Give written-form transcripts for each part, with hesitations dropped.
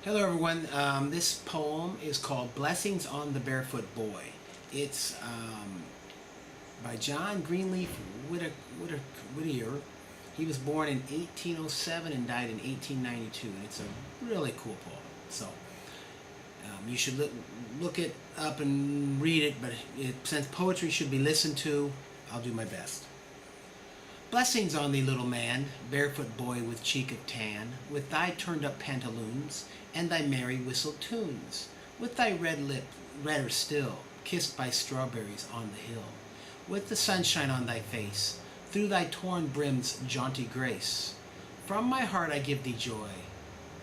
Hello everyone. This poem is called Blessings on the Barefoot Boy. It's by John Greenleaf Whittier. He was born in 1807 and died in 1892. And it's a really cool poem. So you should look it up and read it, but since poetry should be listened to, I'll do my best. Blessings on thee, little man, barefoot boy with cheek of tan, with thy turned-up pantaloons, and thy merry whistled tunes, with thy red lip redder still, kissed by strawberries on the hill, with the sunshine on thy face, through thy torn brim's jaunty grace. From my heart I give thee joy.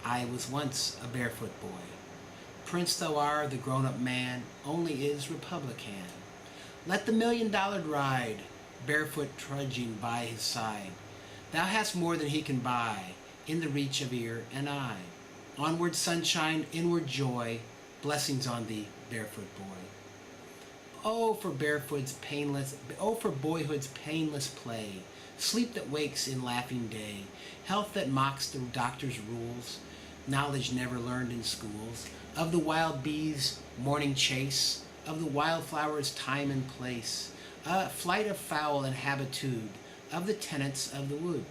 I was once a barefoot boy. Prince thou art, the grown-up man, only is Republican. Let the $1,000,000 ride, barefoot trudging by his side. Thou hast more than he can buy, in the reach of ear and eye. Onward sunshine, inward joy, blessings on thee, barefoot boy. Oh for boyhood's painless play, sleep that wakes in laughing day, health that mocks the doctor's rules, knowledge never learned in schools, of the wild bee's morning chase, of the wildflower's time and place, a flight of fowl and habitude, of the tenants of the wood.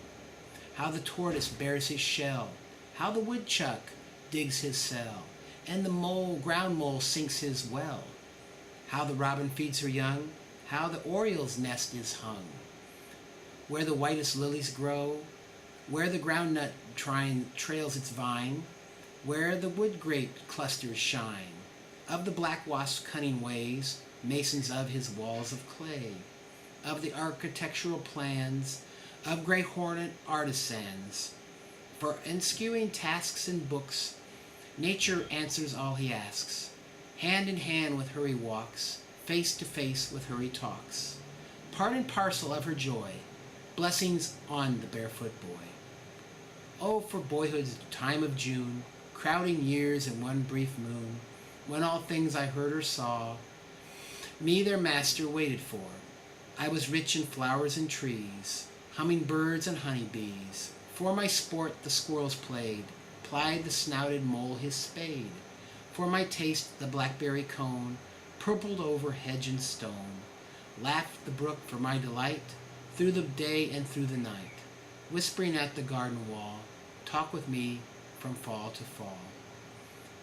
How the tortoise bears his shell, how the woodchuck digs his cell, and the ground mole sinks his well. How the robin feeds her young, how the oriole's nest is hung. Where the whitest lilies grow, where the groundnut trails its vine, where the wood grape clusters shine. Of the black wasp's cunning ways, masons of his walls of clay, of the architectural plans of gray hornet artisans. For enskewing tasks and books, nature answers all he asks. Hand in hand with her he walks, face to face with her he talks. Part and parcel of her joy, blessings on the barefoot boy. Oh, for boyhood's time of June, crowding years in one brief moon, when all things I heard or saw, me their master waited for. I was rich in flowers and trees, hummingbirds and honeybees. For my sport the squirrels plied the snouted mole his spade. For my taste the blackberry cone purpled over hedge and stone. Laughed the brook for my delight, through the day and through the night. Whispering at the garden wall, talk with me from fall to fall.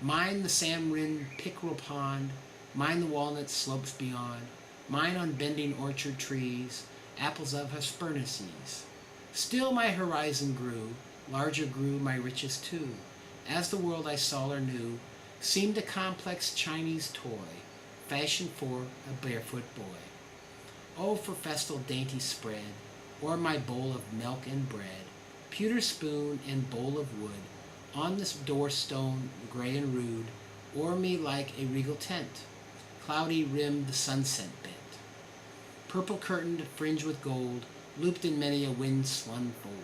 Mine the sand-rimmed pickerel pond, mine the walnut slopes beyond, mine on bending orchard trees, apples of Hesperonychus. Still my horizon grew, larger grew my riches too, as the world I saw or knew seemed a complex Chinese toy, fashioned for a barefoot boy. Oh, for festal dainty spread, or my bowl of milk and bread, pewter spoon and bowl of wood, on this door stone gray and rude, o'er me like a regal tent, cloudy rimmed the sunset bent. Purple curtained, fringed with gold, looped in many a wind-swung fold,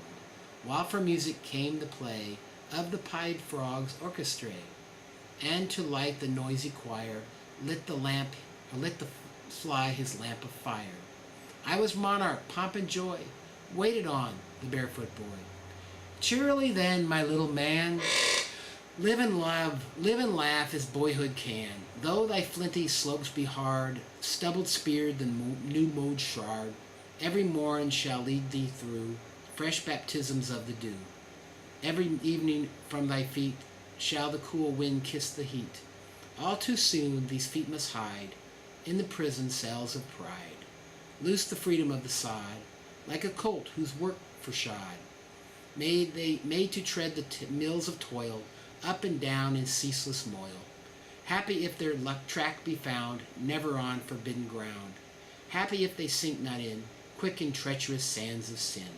while for music came the play of the pied frog's orchestra, and to light the noisy choir lit the fly his lamp of fire. I was monarch, pomp and joy, waited on the barefoot boy. Cheerily then, my little man, live and laugh as boyhood can. Though thy flinty slopes be hard, stubbled speared the new-mowed shard, every morn shall lead thee through fresh baptisms of the dew. Every evening from thy feet shall the cool wind kiss the heat. All too soon these feet must hide in the prison cells of pride. Loose the freedom of the sod, like a colt whose work foreshod. Made to tread the mills of toil, up and down in ceaseless moil. Happy if their track be found, never on forbidden ground. Happy if they sink not in quick and treacherous sands of sin.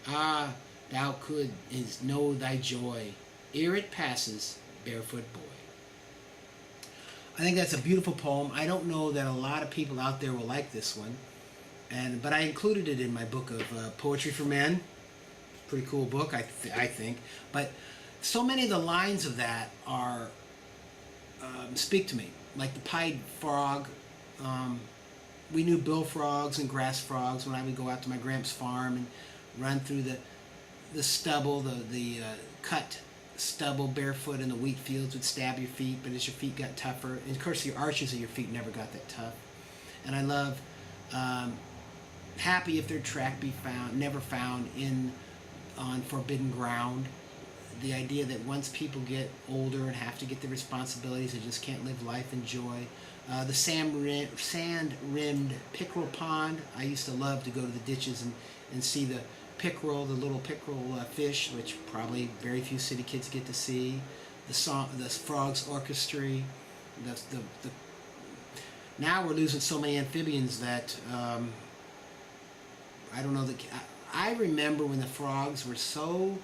Ah, thou couldst know thy joy ere it passes, barefoot boy. I think that's a beautiful poem. I don't know that a lot of people out there will like this one, but I included it in my book of Poetry for Men. Pretty cool book, I think. But so many of the lines of that are speak to me, like the pied frog. We knew bullfrogs and grass frogs when I would go out to my gramps' farm and run through the stubble, the cut stubble barefoot in the wheat fields would stab your feet, but as your feet got tougher, and of course your arches of your feet never got that tough. And I love happy if their track be found, never found in on forbidden ground. The idea that once people get older and have to get the responsibilities, they just can't live life in joy. The sand-rimmed pickerel pond. I used to love to go to the ditches and see the pickerel, the little pickerel fish, which probably very few city kids get to see. The frogs orchestra. Now we're losing so many amphibians that I don't know. I remember when the frogs were so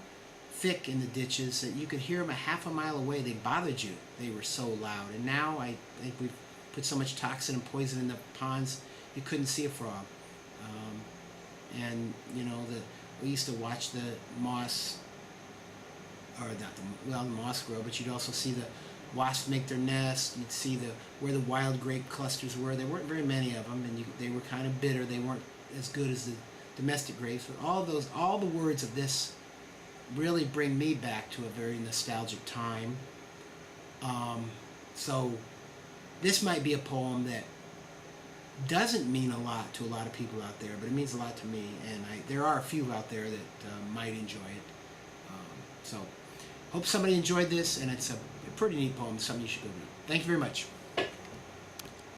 thick in the ditches that you could hear them a half a mile away. They bothered you. They were so loud. And now I think we've put so much toxin and poison in the ponds, you couldn't see a frog. And you know, we used to watch the moss, or not the moss grow, but you'd also see the wasps make their nests. You'd see where the wild grape clusters were. There weren't very many of them, and they were kind of bitter. They weren't as good as the domestic grapes. But all the words of this really bring me back to a very nostalgic time. So this might be a poem that doesn't mean a lot to a lot of people out there, but it means a lot to me, and there are a few out there that might enjoy it. So hope somebody enjoyed this, and it's a pretty neat poem, something you should go read. Thank you very much.